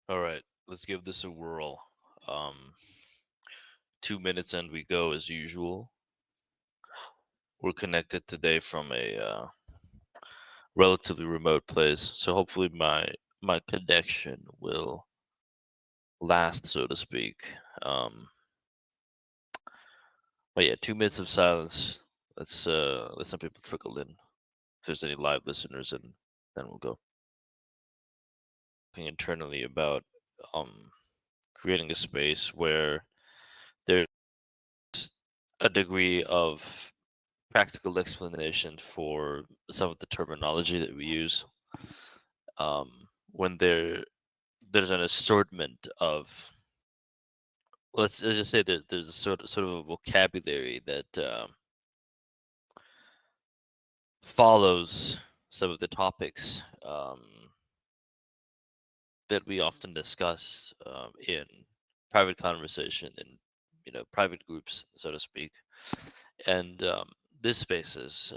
All right, let's give this a whirl. Um, 2 minutes and we go as usual. We're connected today from a relatively remote place, so hopefully my connection will last, so to speak. Um, but yeah, 2 minutes of silence. Let some people trickle in. If there's any live listeners, and then we'll go. Talking internally about um creating a space where there's a degree of practical explanation for some of the terminology that we use. When there's an assortment of, let's just say that there's a sort of a vocabulary that follows some of the topics that we often discuss in private conversation in private groups, so to speak. And this space is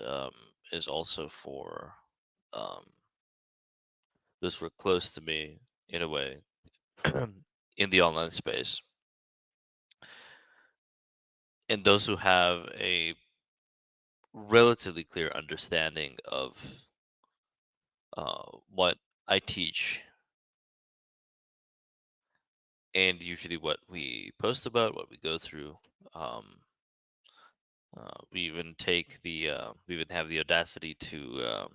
also for um, those who are close to me in a way in the online space, and those who have a relatively clear understanding of what I teach, and usually what we post about, what we go through. Um, we even have the audacity to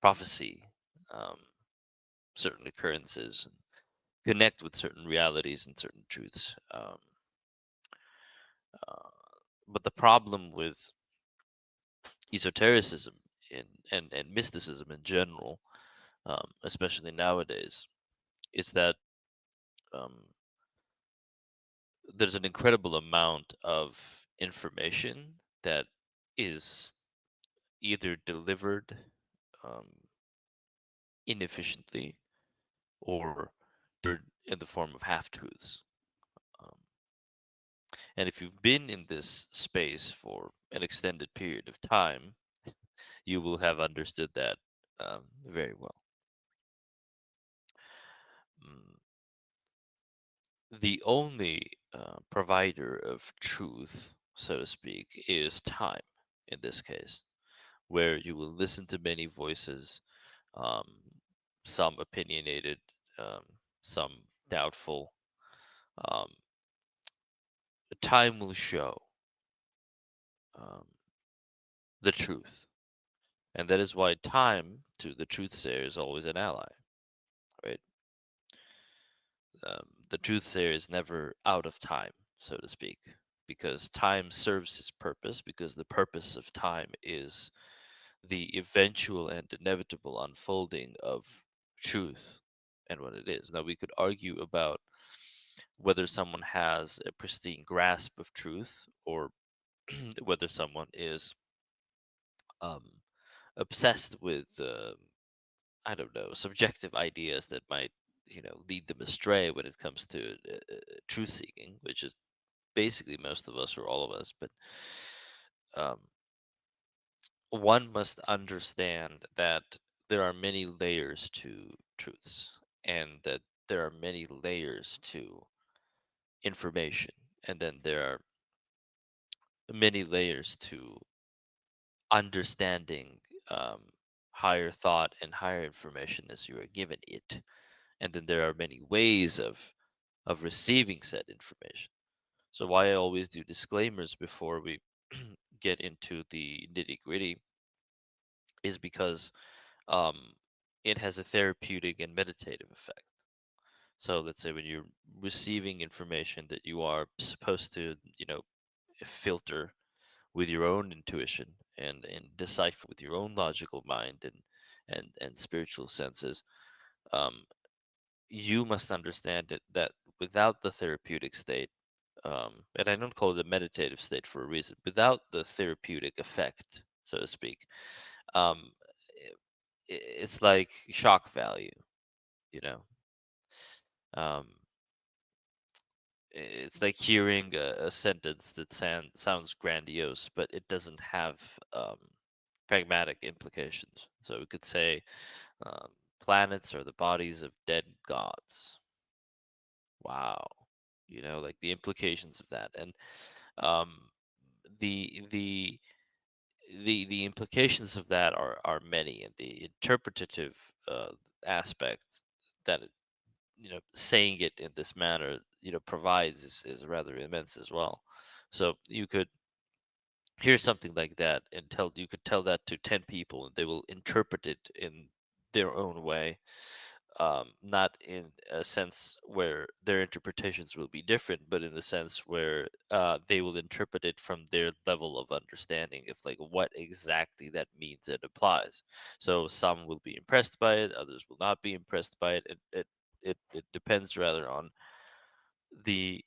prophecy um, certain occurrences and connect with certain realities and certain truths. Uh, but the problem with esotericism and mysticism in general, especially nowadays, is that um, there's an incredible amount of information that is either delivered um, inefficiently or in the form of half truths. Um, and if you've been in this space for an extended period of time, you will have understood that very well. Mm, the only provider of truth, so to speak, is time in this case, where you will listen to many voices, um, some opinionated, um, some doubtful. Um, Time will show um, the truth. And that is why time to the truth sayer is always an ally, right? The truth sayer is never out of time, so to speak, because time serves its purpose, because the purpose of time is the eventual and inevitable unfolding of truth and what it is. Now, we could argue about whether someone has a pristine grasp of truth or whether someone is um, obsessed with, I don't know, subjective ideas that might, lead them astray when it comes to truth seeking, which is basically most of us or all of us. But um, one must understand that there are many layers to truths and that there are many layers to information, and then there are many layers to understanding um, higher thought and higher information as you are given it, and then there are many ways of receiving said information. So why I always do disclaimers before we get into the nitty gritty is because um, it has a therapeutic and meditative effect. So let's say when you're receiving information that you are supposed to, filter with your own intuition and decipher with your own logical mind and spiritual senses, um, you must understand that without the therapeutic state, and I don't call it a meditative state for a reason, without the therapeutic effect, so to speak, um, it's like shock value, you know. Um, it's like hearing a sentence that sounds grandiose, but it doesn't have pragmatic implications. So we could say, um, planets are the bodies of dead gods. Wow. Like the implications of that. And um the the the implications of that are many, and the interpretative uh aspect that saying it in this manner provides is rather immense as well. So you could hear something like that and you could tell that to 10 people, and they will interpret it in their own way, not in a sense where their interpretations will be different, but in the sense where they will interpret it from their level of understanding of like what exactly that means and applies. So some will be impressed by it, others will not be impressed by it. It depends rather on the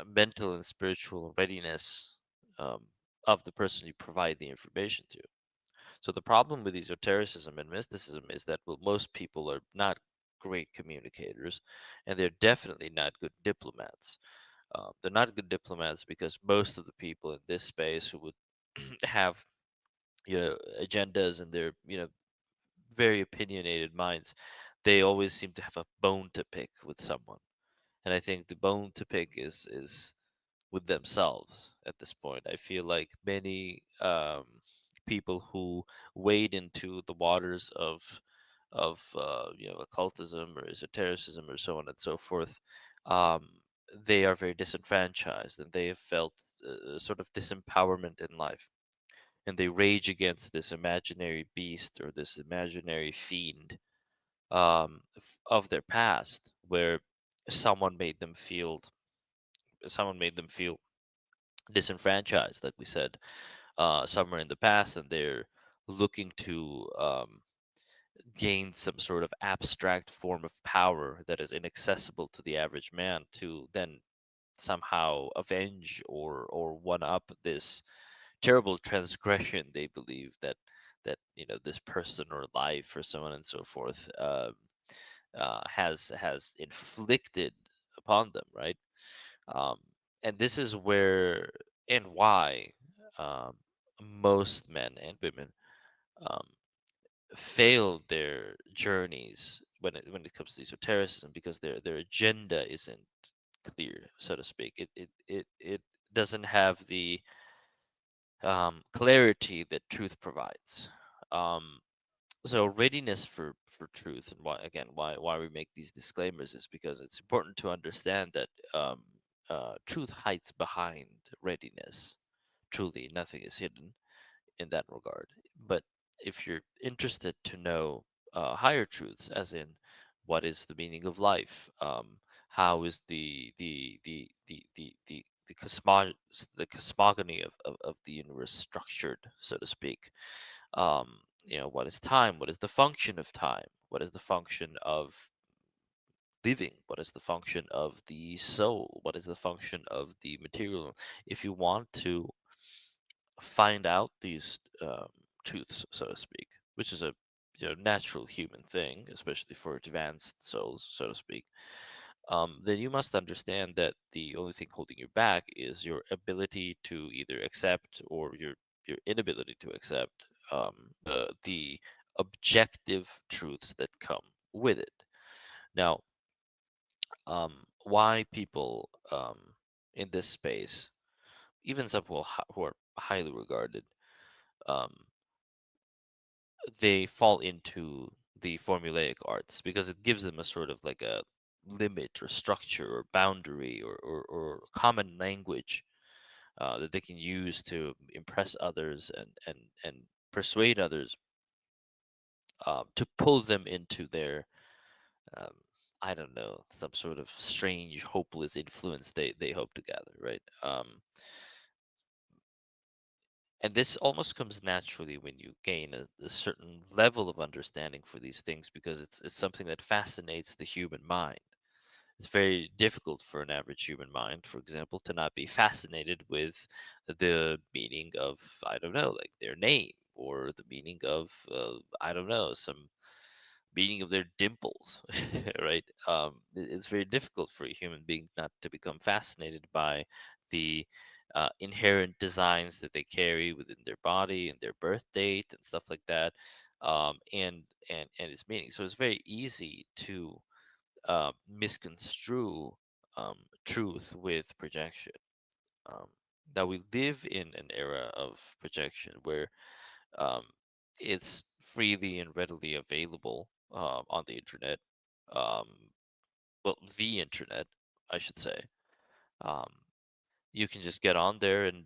mental and spiritual readiness um, of the person you provide the information to. So the problem with esotericism and mysticism is that, well, most people are not great communicators, and they're definitely not good diplomats. They're not good diplomats because most of the people in this space who would have agendas, and their very opinionated minds, they always seem to have a bone to pick with someone. And I think the bone to pick is with themselves at this point. I feel like many people who wade into the waters of occultism or esotericism or so on and so forth, um, they are very disenfranchised, and they have felt sort of disempowerment in life, and they rage against this imaginary beast or this imaginary fiend of their past, where someone made them feel someone made them feel disenfranchised, like we said, somewhere in the past, and they're looking to gain some sort of abstract form of power that is inaccessible to the average man, to then somehow avenge or one up this terrible transgression they believe that this person or life or so on and so forth has inflicted upon them, right? um, and this is where and why um, most men and women um, fail their journeys when it comes to esotericism, because their agenda isn't clear, so to speak. It doesn't have the clarity that truth provides. Um, so readiness for truth, and why we make these disclaimers, is because it's important to understand that truth hides behind readiness. Truly, nothing is hidden in that regard. But if you're interested to know higher truths, as in what is the meaning of life, how is the cosmogony of the universe structured, so to speak, what is time, what is the function of time, what is the function of living, what is the function of the soul, what is the function of the material. If you want to find out these truths, so to speak, which is a natural human thing, especially for advanced souls, so to speak, then you must understand that the only thing holding you back is your ability to either accept, or your inability to accept the objective truths that come with it. Now, why people in this space, even some who are highly regarded, um, they fall into the formulaic arts, because it gives them a sort of like a limit or structure or boundary or common language that they can use to impress others and persuade others, to pull them into their um, I don't know, some sort of strange hopeless influence they hope to gather, right? And this almost comes naturally when you gain a certain level of understanding for these things, because it's something that fascinates the human mind. It's very difficult for an average human mind, for example, to not be fascinated with the meaning of, I don't know, like their name, or the meaning of, I don't know, some meaning of their dimples, right? It's very difficult for a human being not to become fascinated by the inherent designs that they carry within their body and their birth date and stuff like that, and its meaning. So it's very easy to misconstrue truth with projection. Um, that we live in an era of projection where um, it's freely and readily available on the internet. Um, well, the internet, I should say. Um, you can just get on there and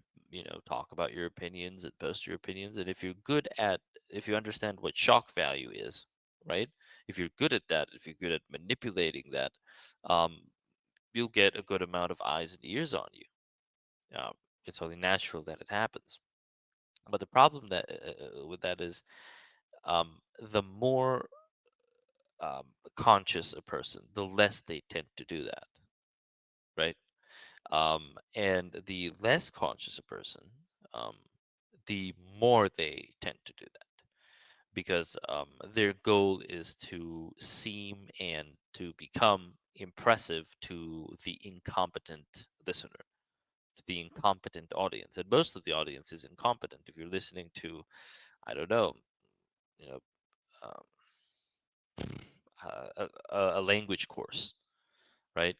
talk about your opinions and post your opinions. And if you understand what shock value is, right? If you're good at that, if you're good at manipulating that, um, you'll get a good amount of eyes and ears on you. Um, it's only natural that it happens. But the problem with that is the more conscious a person, the less they tend to do that, right? And the less conscious a person, um, the more they tend to do that because their goal is to seem and to become impressive to the incompetent listener, to the incompetent audience. And most of the audience is incompetent. If you're listening to, I don't know, you know, um, a language course, right?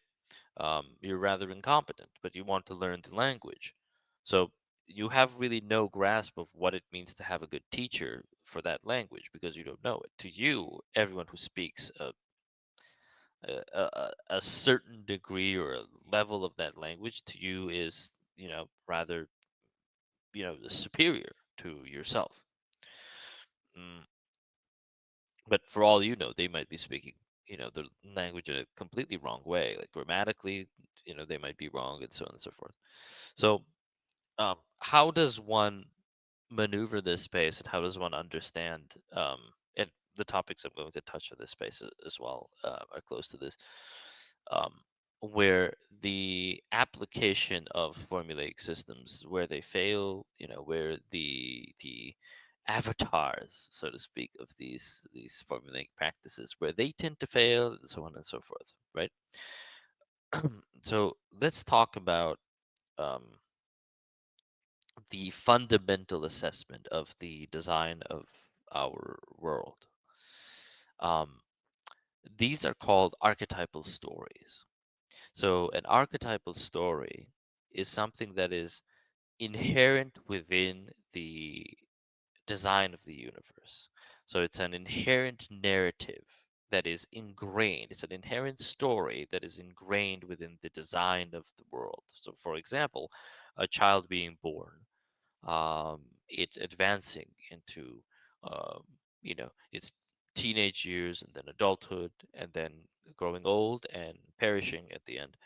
You're rather incompetent, but you want to learn the language. So you have really no grasp of what it means to have a good teacher for that language because you don't know it. To you, everyone who speaks a certain degree or a level of that language to you is, rather, superior to yourself. Mm, but for all you know, they might be speaking, the language in a completely wrong way, like grammatically, they might be wrong and so on and so forth. So how does one maneuver this space and how does one understand and the topics I'm going to touch on this space as well are close to this um, where the application of formulaic systems where they fail, where the avatars, so to speak, of these formulaic practices where they tend to fail and so on and so forth, right? So let's talk about um, the fundamental assessment of the design of our world. Um, these are called archetypal stories. So, an archetypal story is something that is inherent within the design of the universe. So, it's an inherent narrative that is ingrained. It's an inherent story that is ingrained within the design of the world. So, for example, a child being born, it advancing into its teenage years and then adulthood and then growing old and perishing at the end.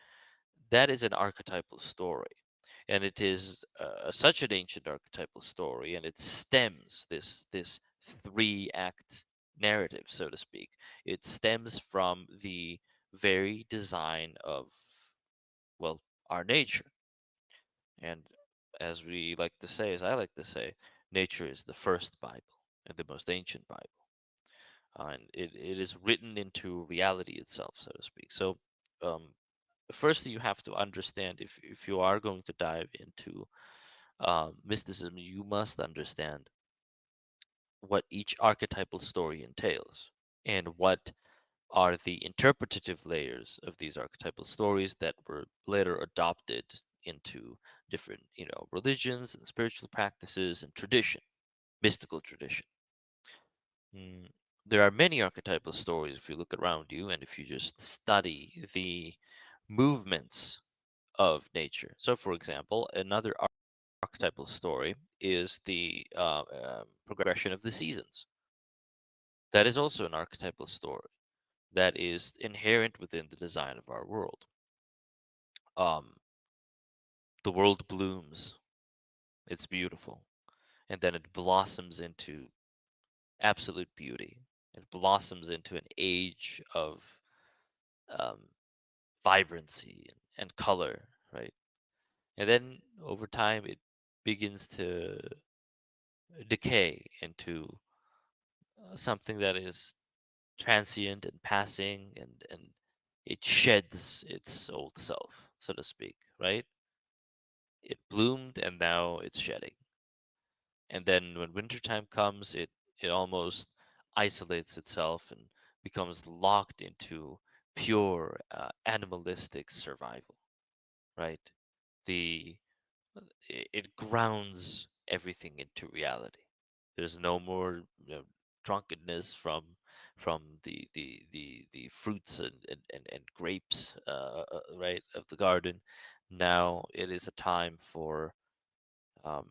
That is an archetypal story, and it is such an ancient archetypal story, and it stems this three act narrative, so to speak. It stems from the very design of, well, our nature. And as we like to say, as I like to say, nature is the first Bible and the most ancient Bible. And it is written into reality itself, so to speak. So, um, firstly, you have to understand if you are going to dive into mysticism, you must understand what each archetypal story entails and what are the interpretative layers of these archetypal stories that were later adopted into different, religions and spiritual practices and tradition, mystical tradition. Mm, there are many archetypal stories if you look around you and if you just study the movements of nature. So, for example, another archetypal story is the progression of the seasons. That is also an archetypal story that is inherent within the design of our world. Um, the world blooms, it's beautiful, and then it blossoms into absolute beauty. It blossoms into an age of um, vibrancy and color, right? And then over time, it begins to decay into something that is transient and passing, and it sheds its old self, so to speak, right? It bloomed and now it's shedding. And then when wintertime comes, it almost isolates itself and becomes locked into pure animalistic survival, right? The it grounds everything into reality. There's no more, drunkenness from the fruits and grapes, right, of the garden. Now it is a time for um,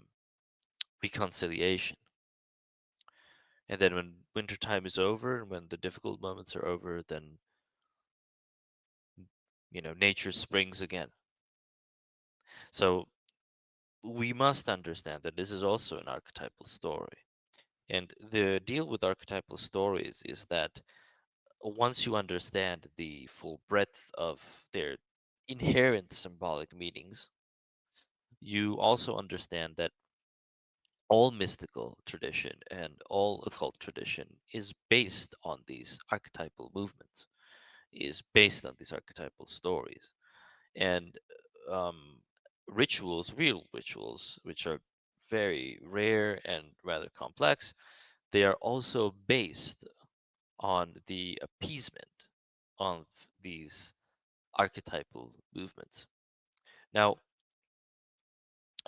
reconciliation. And then when wintertime is over and when the difficult moments are over, then nature springs again. So we must understand that this is also an archetypal story. And the deal with archetypal stories is that once you understand the full breadth of their inherent symbolic meanings, you also understand that all mystical tradition and all occult tradition is based on these archetypal movements, is based on these archetypal stories. And um, rituals, real rituals, which are very rare and rather complex, they are also based on the appeasement of these archetypal movements. Now,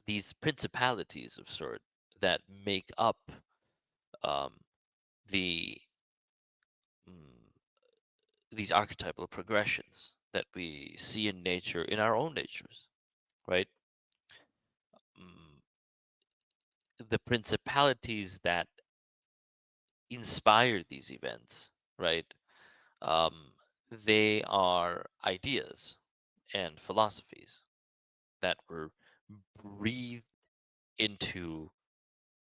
these principalities of sort that make up um, the mm, these archetypal progressions that we see in nature, in our own natures, right? Mm, the principalities that inspire these events, right? Um, they are ideas and philosophies that were breathed into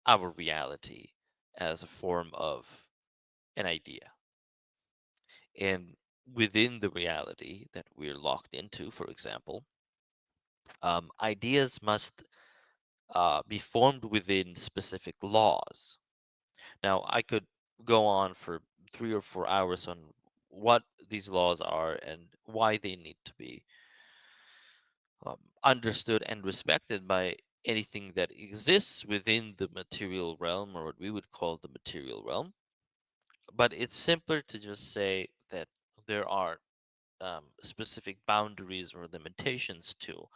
our reality as a form of an idea. And within the reality that we're locked into, for example, ideas must be formed within specific laws. Now, I could go on for 3 or 4 hours on what these laws are and why they need to be understood and respected by anything that exists within the material realm, or what we would call the material realm. But it's simpler to just say that there are specific boundaries or limitations to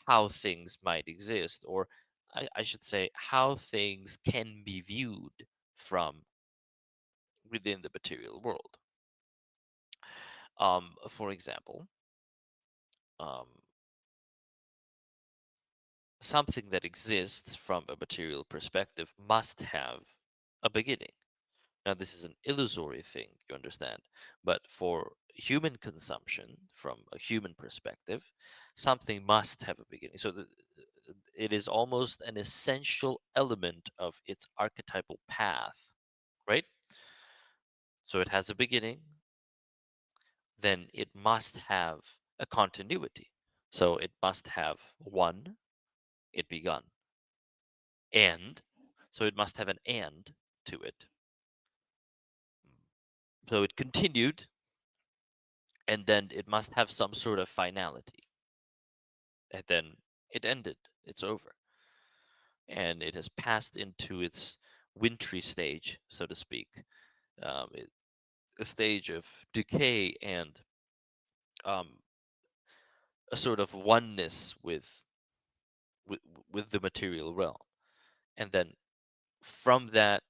how things might exist, or I should say, how things can be viewed from within the material world. For example, um, something that exists from a material perspective must have a beginning. Now, this is an illusory thing, you understand, but for human consumption, from a human perspective, something must have a beginning. So it is almost an essential element of its archetypal path, right? So it has a beginning, then it must have a continuity. So it must have one, it begun, and so it must have an and to it. So it continued, and then it must have some sort of finality. And then it ended. It's over. And it has passed into its wintry stage, so to speak, a stage of decay and um, a sort of oneness with with the material realm. And then from that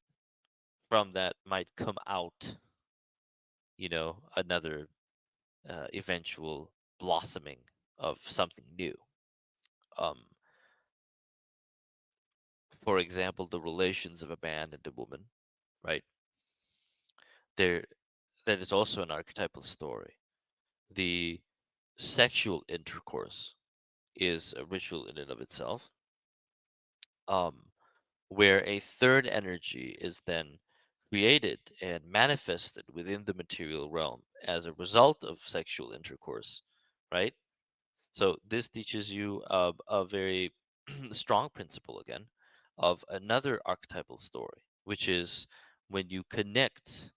from that might come out, another eventual blossoming of something new. Um, for example, the relations of a man and a woman, right? There, that is also an archetypal story. The sexual intercourse is a ritual in and of itself, um, where a third energy is then created and manifested within the material realm as a result of sexual intercourse, right? So this teaches you a very strong principle again of another archetypal story, which is when you connect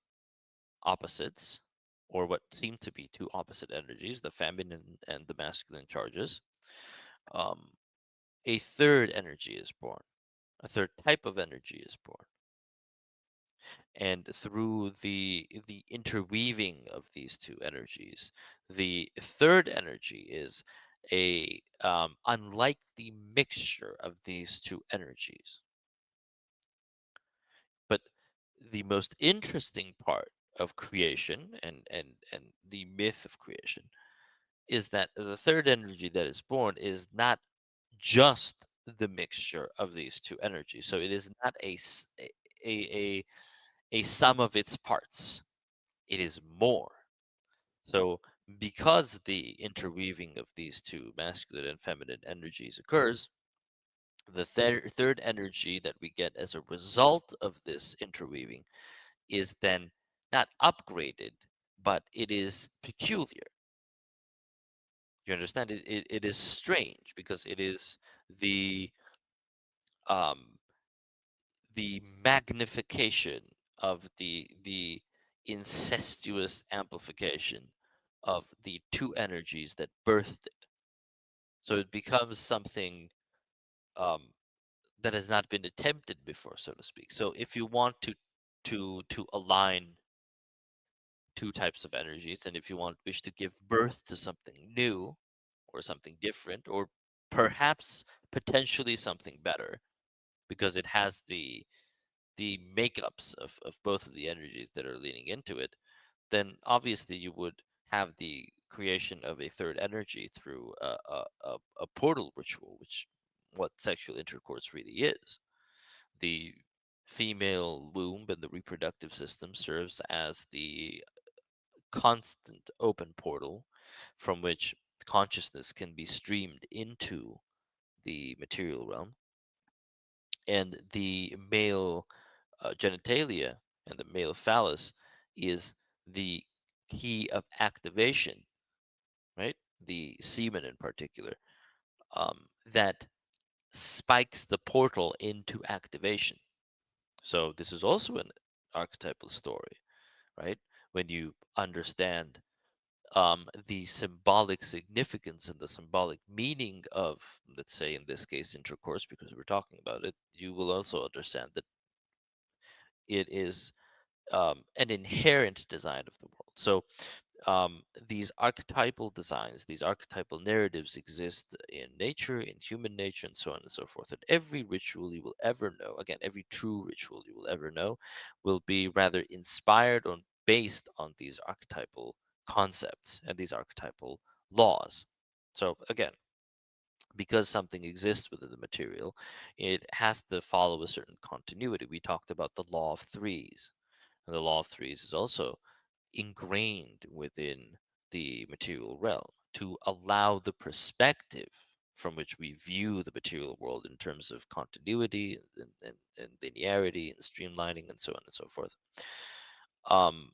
opposites, or what seem to be two opposite energies, the feminine and the masculine charges, um, a third energy is born. A third type of energy is born. And through the interweaving of these two energies, the third energy is a unlikely mixture of these two energies. But the most interesting part of creation and the myth of creation is that the third energy that is born is not just the mixture of these two energies. So it is not a, a sum of its parts. It is more. So because the interweaving of these two masculine and feminine energies occurs, the third energy that we get as a result of this interweaving is then not upgraded, but it is peculiar. You understand? It is strange because it is the um, the magnification of the incestuous amplification of the two energies that birthed it. So it becomes something um, that has not been attempted before, so to speak. So if you want to align two types of energies, and if you wish to give birth to something new or something different, or perhaps potentially something better, because it has the makeups of both of the energies that are leaning into it, then obviously you would have the creation of a third energy through a portal ritual, which what sexual intercourse really is. The female womb and the reproductive system serves as the constant open portal from which consciousness can be streamed into the material realm, and the male genitalia and the male phallus is the key of activation, right? The semen in particular, that spikes the portal into activation. So this is also an archetypal story, right? When you understand the symbolic significance and the symbolic meaning of, let's say, in this case, intercourse, because we're talking about it, you will also understand that it is an inherent design of the world. So these archetypal designs, these archetypal narratives exist in nature, in human nature, and so on and so forth. And every ritual you will ever know, again, every true ritual you will ever know, will be rather inspired or based on these archetypal concepts and these archetypal laws. So again, because something exists within the material, it has to follow a certain continuity. We talked about the law of threes, and the law of threes is also ingrained within the material realm to allow the perspective from which we view the material world in terms of continuity and linearity and streamlining and so on and so forth. Um,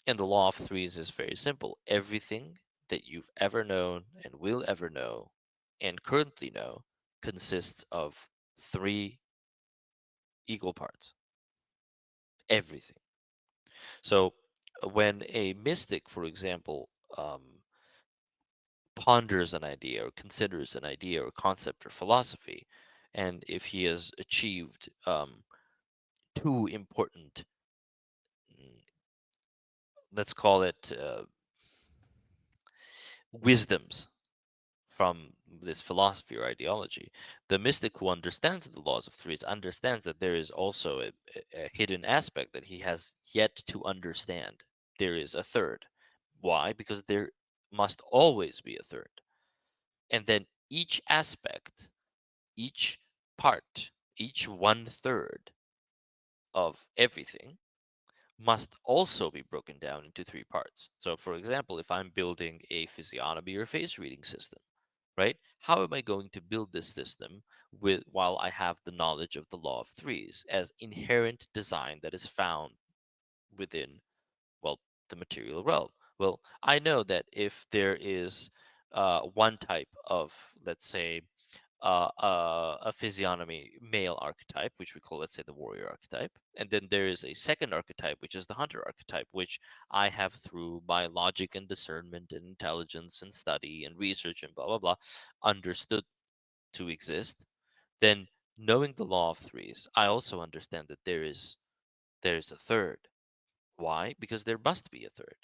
and the law of threes is very simple. Everything that you've ever known and will ever know and currently know consists of three equal parts. Everything. So when a mystic, for example, ponders an idea or considers an idea or concept or philosophy, and if he has achieved two important, mm, let's call it wisdoms from this philosophy or ideology, the mystic who understands the laws of threes understands that there is also a hidden aspect that he has yet to understand. There is a third. Why? Because there must always be a third. And then each aspect, each part, each one third of everything must also be broken down into three parts. So, for example, if I'm building a physiognomy or face reading system, right? How am I going to build this system with while I have the knowledge of the law of threes as inherent design that is found within, well, the material realm? Well, I know that if there is one type of, let's say, a physiognomy male archetype, which we call, let's say, the warrior archetype. And then there is a second archetype, which is the hunter archetype, which I have through my logic and discernment and intelligence and study and research and blah, blah, blah, understood to exist. Then, knowing the law of threes, I also understand that there is there's a third. Why? Because there must be a third.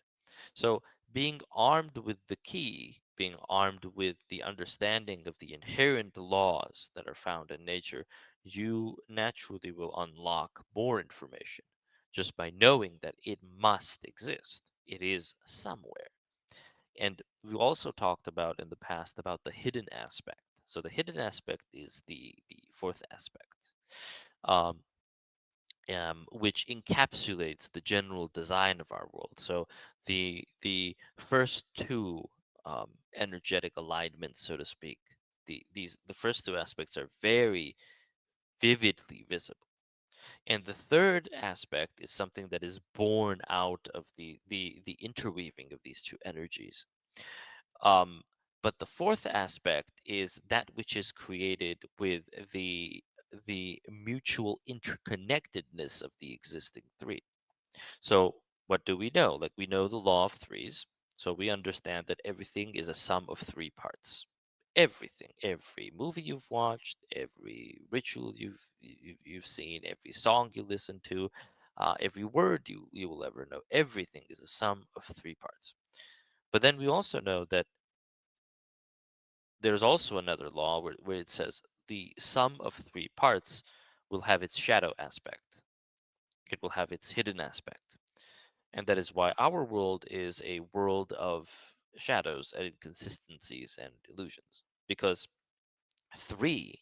So, being armed with the key, being armed with the understanding of the inherent laws that are found in nature, you naturally will unlock more information just by knowing that it must exist. It is somewhere. And we also talked about in the past about the hidden aspect. So the hidden aspect is the fourth aspect. Um, which encapsulates the general design of our world. So the first two energetic alignments, so to speak, the first two aspects are very vividly visible. And the third aspect is something that is born out of the interweaving of these two energies. Um, but the fourth aspect is that which is created with the mutual interconnectedness of the existing three. So, what do we know? Like, we know the law of threes. So, we understand that everything is a sum of three parts. Everything, every movie you've watched, every ritual you've seen, every song you listen to, every word you will ever know, everything is a sum of three parts. But then we also know that there's also another law where it says the sum of three parts will have its shadow aspect, it will have its hidden aspect. And that is why our world is a world of shadows and inconsistencies and illusions. Because three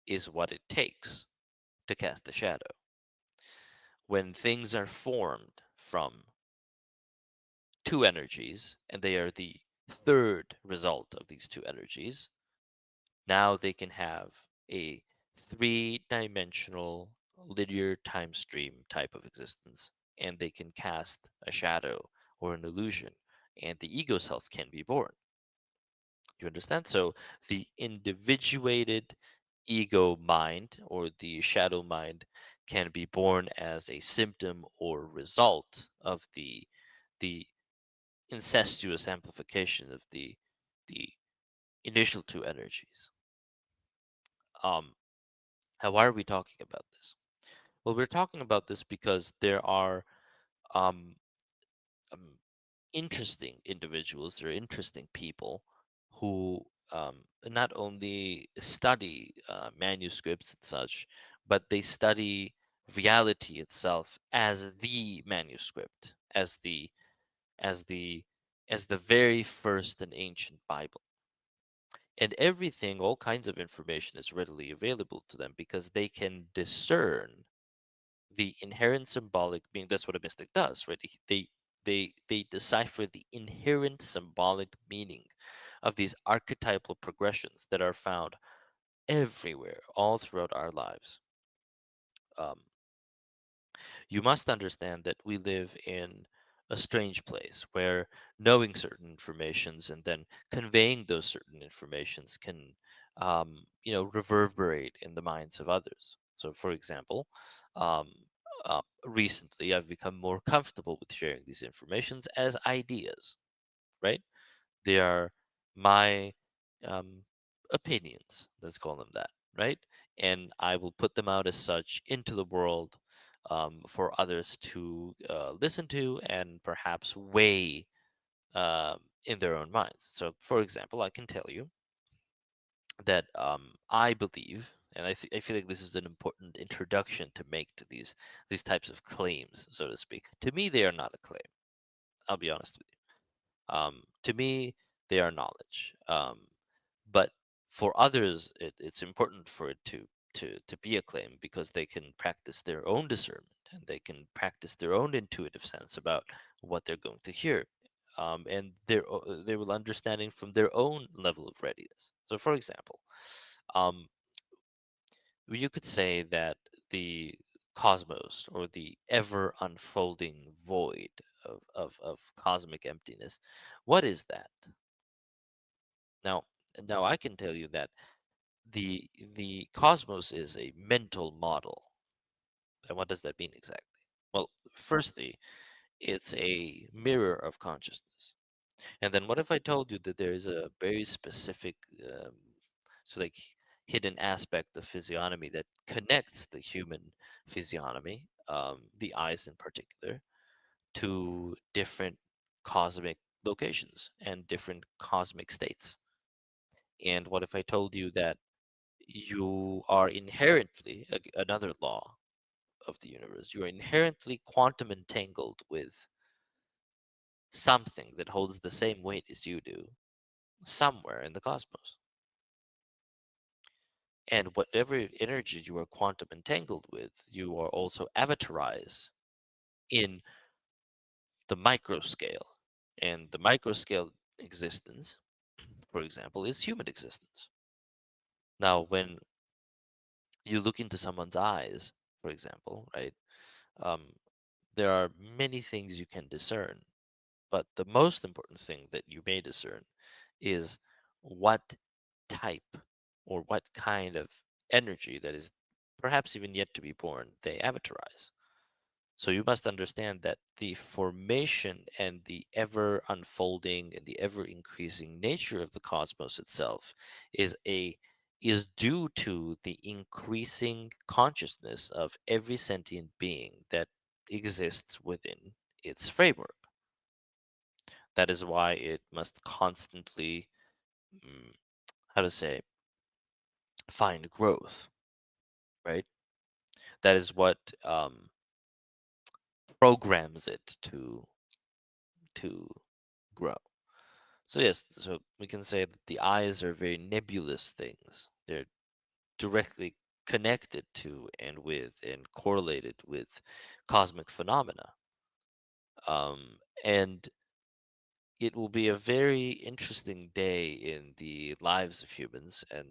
is what it takes to cast a shadow. When things are formed from two energies, and they are the third result of these two energies, now they can have a three-dimensional linear time stream type of existence, and they can cast a shadow or an illusion, and the ego self can be born. You understand? So the individuated ego mind or the shadow mind can be born as a symptom or result of the incestuous amplification of the initial two energies. Um, why are we talking about this? Well, we're talking about this because there are um, um, interesting individuals, there are interesting people who not only study manuscripts and such, but they study reality itself as the manuscript, as the as the very first and ancient Bible. And everything, all kinds of information is readily available to them because they can discern the inherent symbolic being. That's what a mystic does, right? They decipher the inherent symbolic meaning of these archetypal progressions that are found everywhere all throughout our lives. um, you must understand that we live in a strange place where knowing certain informations and then conveying those certain informations can reverberate in the minds of others. So for example, um, recently I've become more comfortable with sharing these informations as ideas, right? They are my um, opinions, let's call them that, right? And I will put them out as such into the world for others to listen to and perhaps weigh in their own minds. So, for example, I can tell you that I believe, and I feel like this is an important introduction to make to these types of claims, so to speak. To me, they are not a claim. I'll be honest with you. To me, they are knowledge. But for others, it's important for it to be a claim because they can practice their own discernment and they can practice their own intuitive sense about what they're going to hear. And they will understanding from their own level of readiness. So, for example, um, you could say that the cosmos or the ever unfolding void of cosmic emptiness, what is that? Now, now I can tell you that the cosmos is a mental model. And what does that mean exactly? Well, firstly, it's a mirror of consciousness. And then what if I told you that there is a very specific, so like hidden aspect of physiognomy that connects the human physiognomy the eyes in particular, to different cosmic locations and different cosmic states. And what if I told you that you are inherently another law of the universe? You are inherently quantum entangled with something that holds the same weight as you do somewhere in the cosmos. And whatever energy you are quantum entangled with, you are also avatarized in the micro scale. And the micro scale existence, for example, is human existence. Now, when you look into someone's eyes, for example, right, um, there are many things you can discern, but the most important thing that you may discern is what type or what kind of energy that is perhaps even yet to be born they avatarize. So you must understand that the formation and the ever unfolding and the ever increasing nature of the cosmos itself is a is due to the increasing consciousness of every sentient being that exists within its framework. That is why it must constantly, mm, how to say, find growth, right? That is what programs it to grow. So yes, so we can say that the eyes are very nebulous things. They're directly connected to and with and correlated with cosmic phenomena. And it will be a very interesting day in the lives of humans and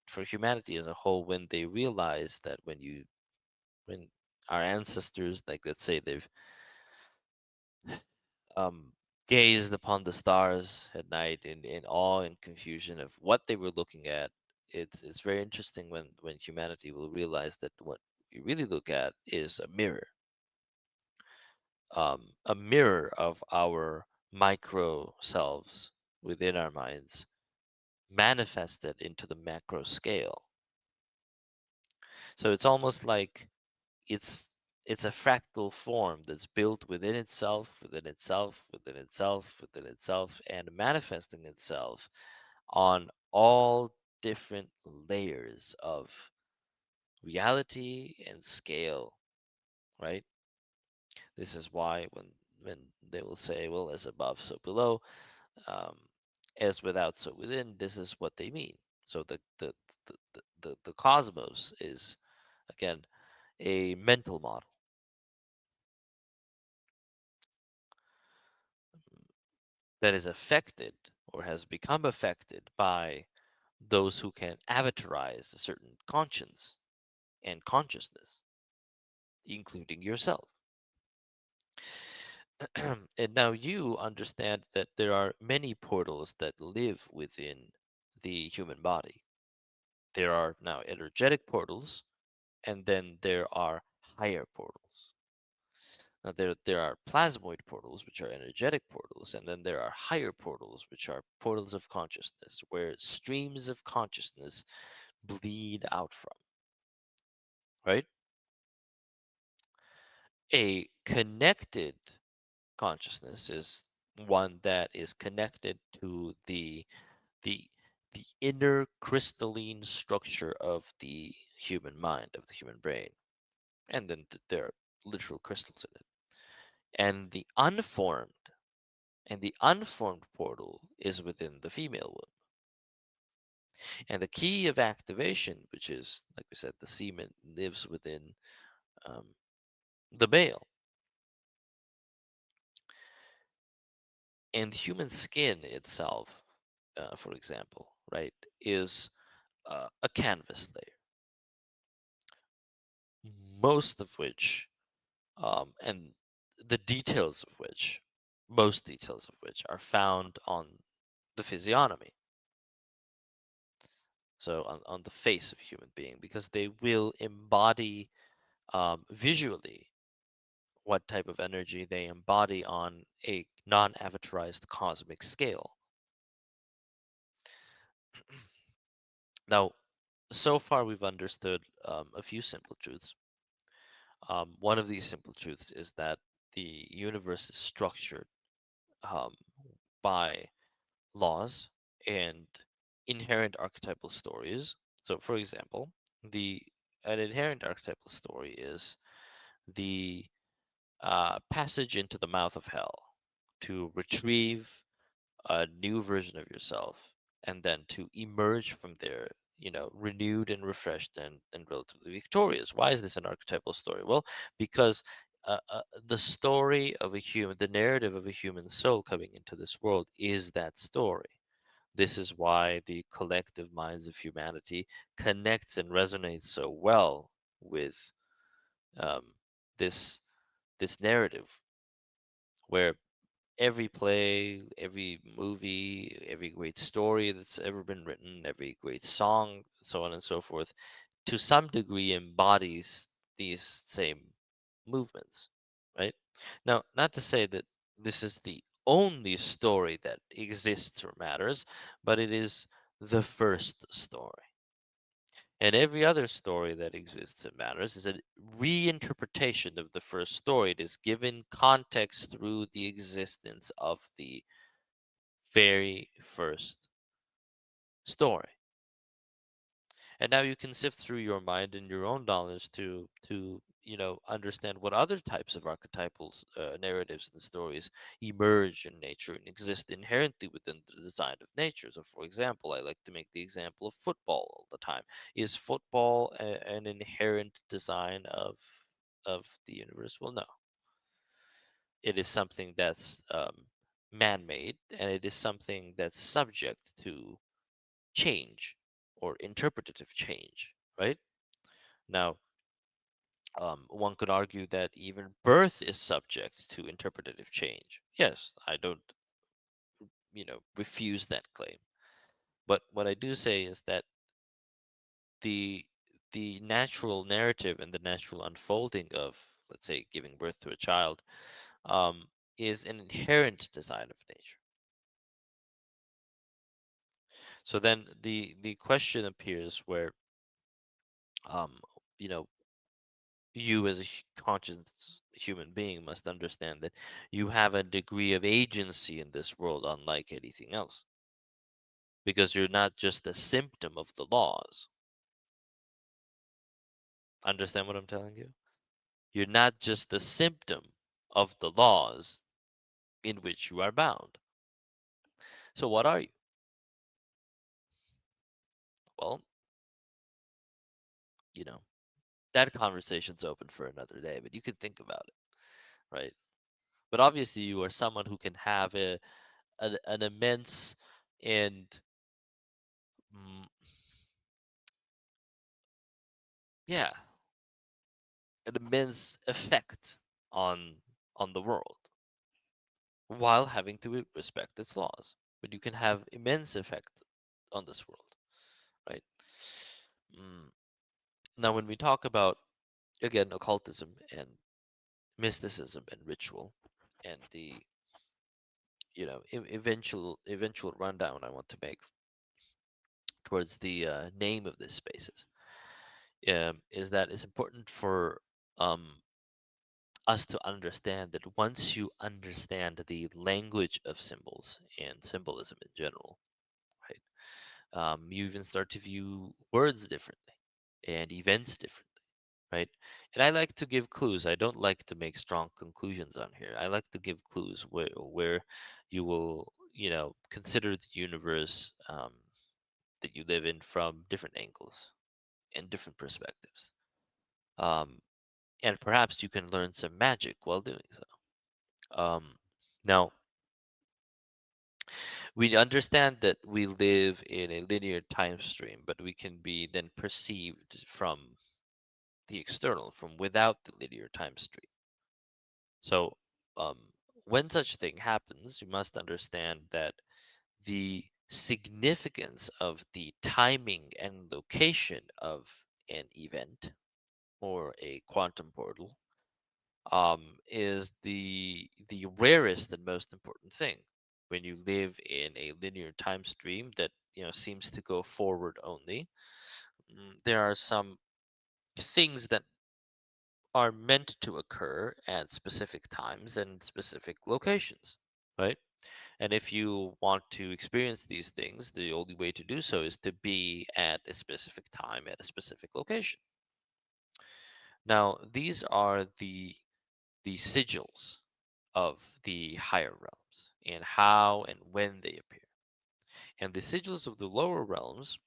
for humanity as a whole when they realize that when our ancestors, like let's say they've um, gazed upon the stars at night in awe and confusion of what they were looking at. It's very interesting when humanity will realize that what we really look at is a mirror of our micro selves within our minds, manifested into the macro scale. So it's almost like it's it's a fractal form that's built within itself, within itself, within itself, within itself, and manifesting itself on all different layers of reality and scale, right? This is why when they will say, well, as above, so below, um, as without, so within, this is what they mean. So the cosmos is again a mental model that is affected or has become affected by those who can avatarize a certain conscience and consciousness, including yourself. And now you understand that there are many portals that live within the human body. There are now energetic portals, and then there are higher portals. Now there are plasmoid portals, which are energetic portals, and then there are higher portals, which are portals of consciousness, where streams of consciousness bleed out from, right? A connected consciousness is one that is connected to the the inner crystalline structure of the human mind, of the human brain. And then there are literal crystals in it. And the unformed portal is within the female womb. And the key of activation, which is, like we said, the semen lives within um, the male. And human skin itself, for example, right, is a canvas layer, most of which, and the details of which, most details of which are found on the physiognomy, so on the face of a human being, because they will embody visually what type of energy they embody on a non-avatarized cosmic scale. Now, so far we've understood a few simple truths. One of these simple truths is that the universe is structured um, by laws and inherent archetypal stories. So, for example, the an inherent archetypal story is the passage into the mouth of hell to retrieve a new version of yourself and then to emerge from there, renewed and refreshed and relatively victorious. Why is this an archetypal story? Well, because the story of a human, the narrative of a human soul coming into this world is that story. This is why the collective minds of humanity connects and resonates so well with um, this this narrative, where every play, every movie, every great story that's ever been written, every great song, so on and so forth, to some degree embodies these same movements, right? Now, not to say that this is the only story that exists or matters, but it is the first story. And every other story that exists and matters is a reinterpretation of the first story. It is given context through the existence of the very first story. And now you can sift through your mind and your own knowledge to understand what other types of archetypal narratives and stories emerge in nature and exist inherently within the design of nature. So, for example, I like to make the example of football all the time. Is football an inherent design of the universe? Well, no. It is something that's man-made, and it is something that's subject to change or interpretative change, right? Now, one could argue that even birth is subject to interpretative change. Yes, I don't, refuse that claim. But what I do say is that the the natural narrative and the natural unfolding of, let's say, giving birth to a child, um, is an inherent design of nature. So then the question appears where, um, you know, you as a conscious human being must understand that you have a degree of agency in this world unlike anything else, because you're not just a symptom of the laws. Understand what I'm telling you? You're not just the symptom of the laws in which you are bound. So what are you? Well, you know, that conversation's open for another day, but you can think about it, right? But obviously you are someone who can have an immense and mm, yeah, an immense effect on on the world while having to respect its laws. But you can have immense effect on this world, right? Mm. Now, when we talk about, again, occultism and mysticism and ritual, and the eventual rundown I want to make towards the name of this spaces, is that it's important for um, us to understand that once you understand the language of symbols and symbolism in general, right, you even start to view words differently and events differently, right? And I like to give clues. I don't like to make strong conclusions on here. I like to give clues where you will, consider the universe that you live in from different angles and different perspectives. Um, and perhaps you can learn some magic while doing so. Now, we understand that we live in a linear time stream, but we can be then perceived from the external, from without the linear time stream. So, when such thing happens, you must understand that the significance of the timing and location of an event or a quantum portal is the rarest and most important thing when you live in a linear time stream that seems to go forward only. There are some things that are meant to occur at specific times and specific locations, right? And if you want to experience these things, the only way to do so is to be at a specific time at a specific location. Now, these are the sigils of the higher realms and how and when they appear. And the sigils of the lower realms,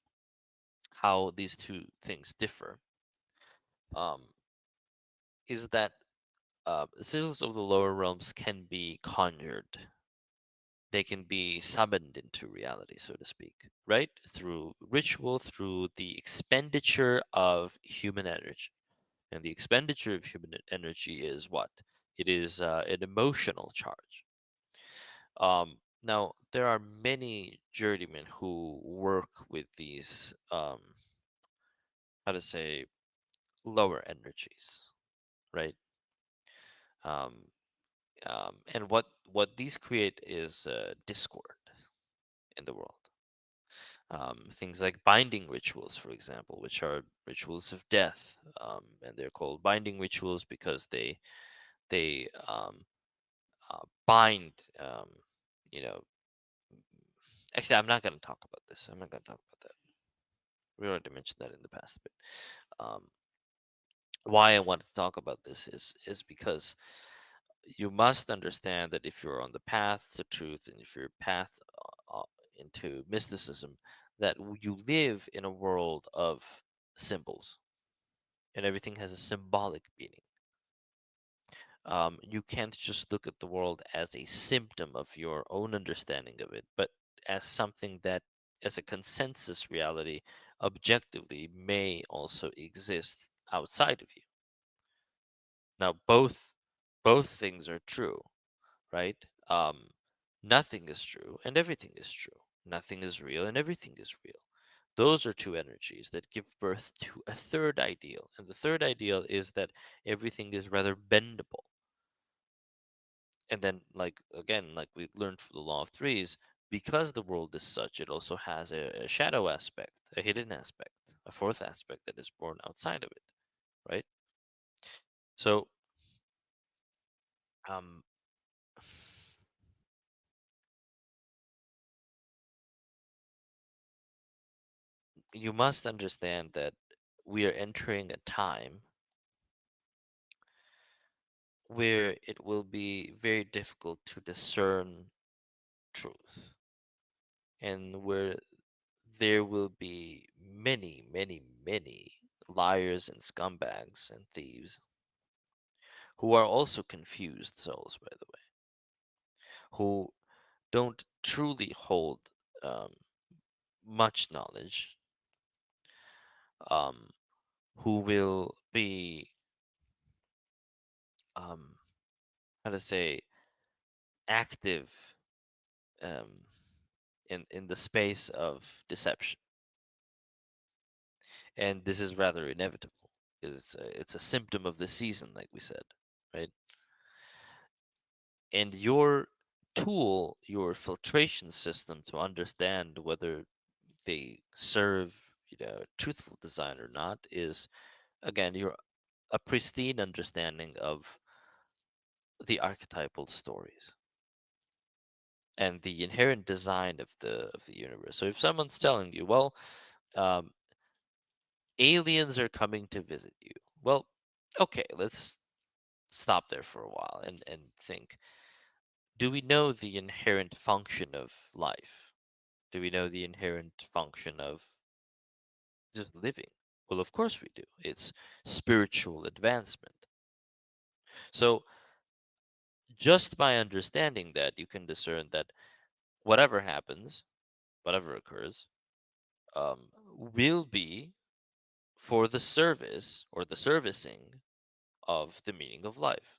how these two things differ, um, is that sigils of the lower realms can be conjured. They can be summoned into reality, so to speak, right? Through ritual, through the expenditure of human energy. And the expenditure of human energy is what? It is an emotional charge. Now, there are many journeymen who work with these, how to say, lower energies, right? Um, and what these create is discord in the world. Things like binding rituals, for example, which are rituals of death, and they're called binding rituals because they bind. You know, actually, I'm not going to talk about this. I'm not going to talk about that. We already mentioned that in the past, but why I wanted to talk about this is because you must understand that if you're on the path to truth and if you're path into mysticism, that you live in a world of symbols and everything has a symbolic meaning. You can't just look at the world as a symptom of your own understanding of it, but as something that, as a consensus reality, objectively may also exist outside of you. Now, both things are true, right? Nothing is true and everything is true. Nothing is real and everything is real. Those are two energies that give birth to a third ideal. And the third ideal is that everything is rather bendable. And then, like, again, like we learned from the law of threes, because the world is such, it also has a shadow aspect, a hidden aspect, a fourth aspect that is born outside of it, right? So, um, you must understand that we are entering a time where it will be very difficult to discern truth and where there will be many, many, many liars and scumbags and thieves who are also confused souls, by the way, who don't truly hold um, much knowledge, um, who will be, um, how to say, active um, in the space of deception. And this is rather inevitable because it's a symptom of the season, like we said, right? And your tool, your filtration system to understand whether they serve, truthful design or not, is again your a pristine understanding of the archetypal stories and the inherent design of the universe. So if someone's telling you, well, um, aliens are coming to visit you, well, okay, let's stop there for a while and think, do we know the inherent function of life? Do we know the inherent function of just living? Well, of course we do. It's spiritual advancement. So, just by understanding that, you can discern that whatever happens, whatever occurs, will be for the service or the servicing of the meaning of life.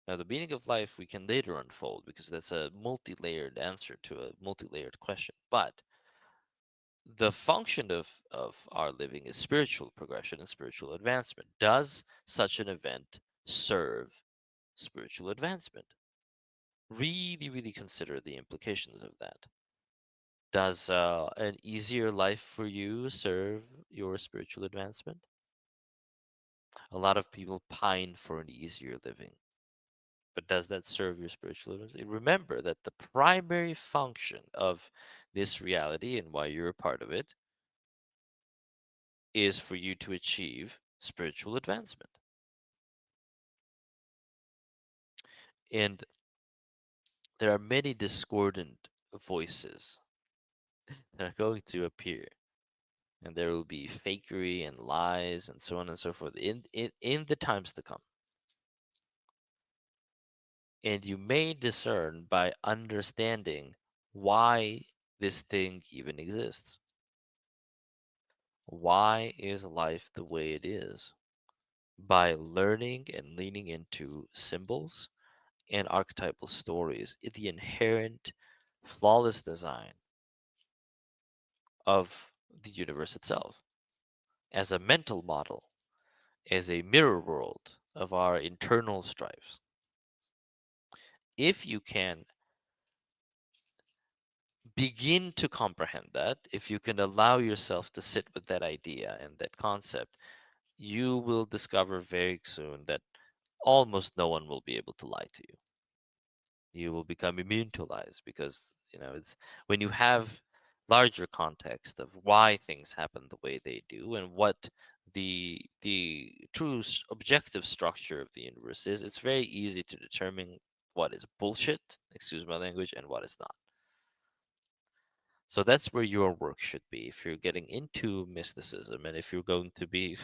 Now, the meaning of life we can later unfold because that's a multi layered answer to a multi layered question. But the function of our living is spiritual progression and spiritual advancement. Does such an event serve spiritual advancement? Really, really consider the implications of that. Does an easier life for you serve your spiritual advancement? A lot of people pine for an easier living. But does that serve your spiritual liberty? Remember that the primary function of this reality and why you're a part of it is for you to achieve spiritual advancement. And there are many discordant voices that are going to appear. And there will be fakery and lies and so on and so forth in the times to come. And you may discern by understanding why this thing even exists. Why is life the way it is? By learning and leaning into symbols and archetypal stories, the inherent flawless design of the universe itself as a mental model, as a mirror world of our internal strifes. If you can begin to comprehend that, if you can allow yourself to sit with that idea and that concept, you will discover very soon that almost no one will be able to lie to you. You will become immune to lies because, it's when you have larger context of why things happen the way they do and what the true objective structure of the universe is, it's very easy to determine what is bullshit, excuse my language, and what is not. So that's where your work should be. If you're getting into mysticism and if you're going to be,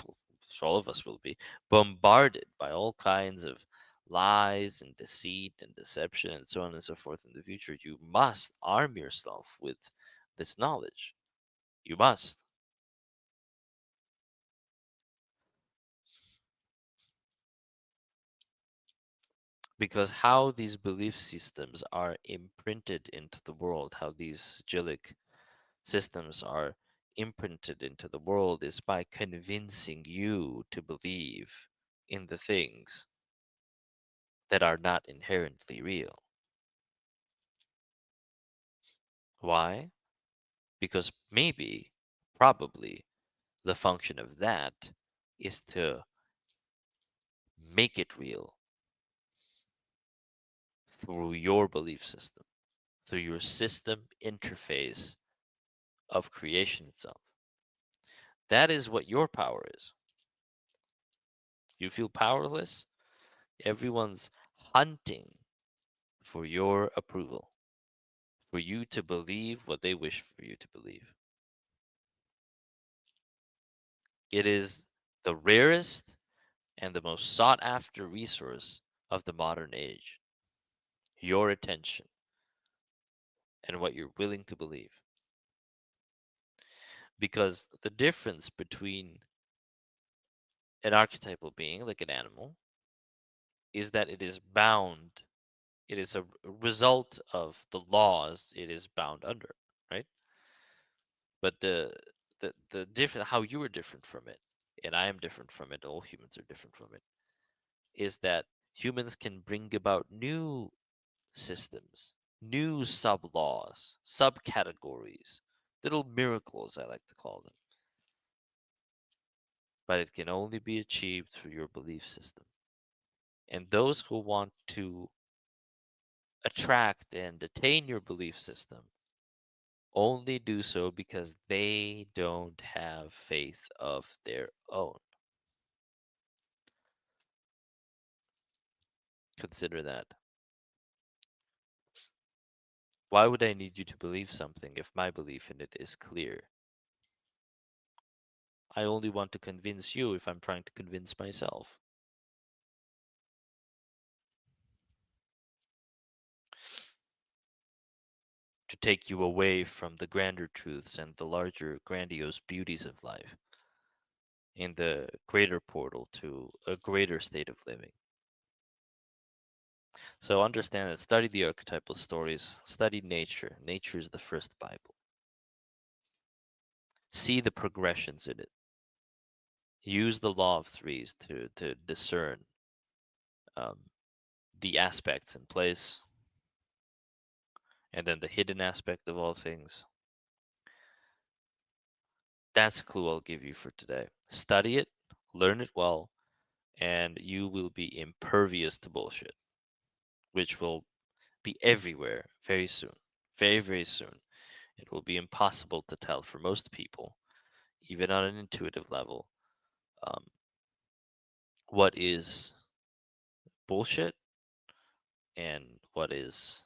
all of us will be, bombarded by all kinds of lies and deceit and deception and so on and so forth in the future, you must arm yourself with this knowledge. You must. Because how these belief systems are imprinted into the world, how these Sigillic systems are imprinted into the world is by convincing you to believe in the things that are not inherently real. Why? Because maybe, probably, the function of that is to make it real through your belief system, through your system interface of creation itself. That is what your power is. You feel powerless? Everyone's hunting for your approval, for you to believe what they wish for you to believe. It is the rarest and the most sought after resource of the modern age, your attention and what you're willing to believe. Because the difference between an archetypal being, like an animal, is that it is bound, it is a result of the laws it is bound under, right? But the different how you are different from it, and I am different from it, all humans are different from it, is that humans can bring about new systems, new sub laws, subcategories, little miracles, I like to call them. But it can only be achieved through your belief system. And those who want to attract and attain your belief system only do so because they don't have faith of their own. Consider that. Why would I need you to believe something if my belief in it is clear? I only want to convince you if I'm trying to convince myself. To take you away from the grander truths and the larger, grandiose beauties of life in the greater portal to a greater state of living. So understand that study the archetypal stories, study nature. Nature is the first Bible. See the progressions in it. Use the law of threes to discern um, the aspects in place and then the hidden aspect of all things. That's a clue I'll give you for today. Study it, learn it well, and you will be impervious to bullshit, which will be everywhere very soon. Very, very soon. It will be impossible to tell for most people, even on an intuitive level, um, what is bullshit and what is